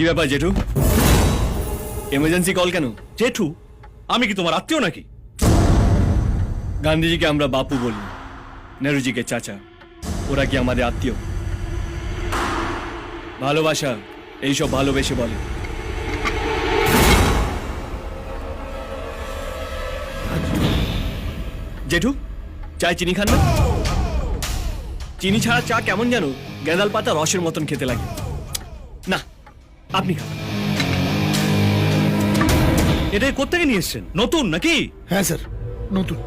কি ব্যাপার জেঠু? এমার্জেন্সি কল কেন? জেঠু, আমি কি তোমার আত্মীয় নাকি? গান্ধীজিকে আমরা বাপু বলি, নেহরুজিকে চাচা। ওরা কি আমাদের আত্মীয়? ভালোবাসা এইসব ভালোবেসে বলে। জেঠু, চায় চিনি খান না? চিনি ছাড়া চা কেমন যেন গেঁদাল পাতা রসের মতন খেতে লাগে। না, আপনি খান। এটাই কোত্থেকে নিয়ে এসছেন? নতুন নাকি? হ্যাঁ স্যার, নতুন।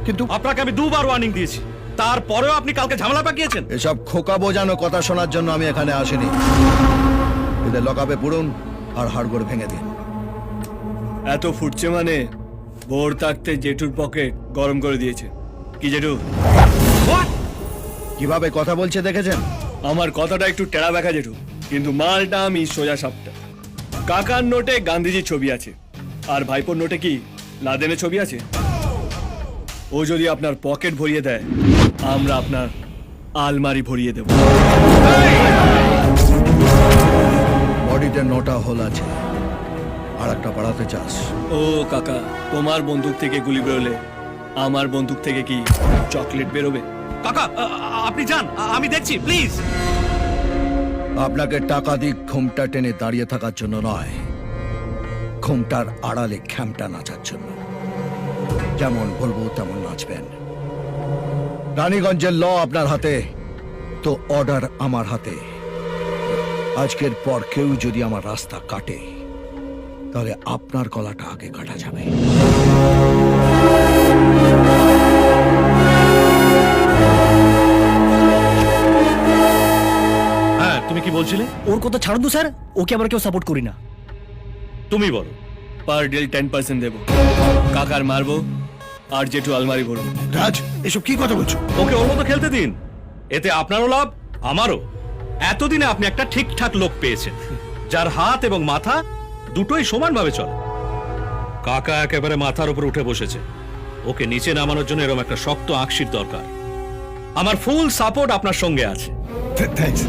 কিন্তু আপনাকে আমি দুবার ওয়ার্নিং দিয়েছি, তারপরেও আপনি কালকে ঝামেলা পাকিয়েছেন। এসব খোকা বোঝানো কথা শোনার জন্য আমি এখানে আসিনি। এদের লকআপে পুরুন আর হাড়গোড় ভেঙে দিন। এত ফুটছে মানে ভোর থাকতে জেঠুর পকেট গরম করে দিয়েছে। কি জেঠু? কিভাবে কথা বলছে দেখেছেন? আমার কথাটা একটু টেরা ব্যাখা জেঠু, কিন্তু মালটা আমি সোজা সাপটা। কাকার নোটে গান্ধীজির ছবি আছে, আর ভাইপোর নোটে কি লাদেনের ছবি আছে? ও যদি আপনার পকেট ভরিয়ে দেয়, আমরা আপনার আলমারি ভরিয়ে দেব। বডিতে 9টা হোল আছে, আর একটা বাড়াতে চাস? ও কাকা, তোমার বন্দুক থেকে গুলি বেরোলে আমার বন্দুক থেকে কি চকলেট বেরোবে? কাকা, আপনি যান, আমি দেখছি, প্লিজ। আপনাকে টাকা দিয়ে ঘুমটা টেনে দাঁড়িয়ে থাকার জন্য নয়, ঘুমটার আড়ালে খ্যামটা নাচার জন্য। যেমন বলবো তেমন নাচবেন। রানীগঞ্জের ল আপনার হাতে, তো অর্ডার আমার হাতে। আজকের পর কেউ যদি আমার রাস্তা কাটে, তাহলে আপনার গলাটা আগে কাটা যাবে। হ্যাঁ, তুমি কি বলছিলে? ওর কথা ছাড়ুন তো স্যার, ওকে আমরা কেউ সাপোর্ট করি না। তুমি বলো। পার ডে 10% দেবো। কাকার মারবো, আর জেঠু আলমারি ভরবো। রাজ, এসব কি কথা বলছো? ওকে ওর মতো খেলতে দিন, এতে আপনারও লাভ, আমারও। এতদিনে আপনি একটা ঠিকঠাক লোক পেয়েছেন, যার হাত এবং মাথা দুটোই সমানভাবে চলে। কাকা একেবারে মাথার উপর উঠে বসেছে, ওকে নিচে নামানোর জন্য এরকম একটা শক্ত আকশির দরকার। আমার ফুল সাপোর্ট আপনার সঙ্গে আছে। থ্যাঙ্কস।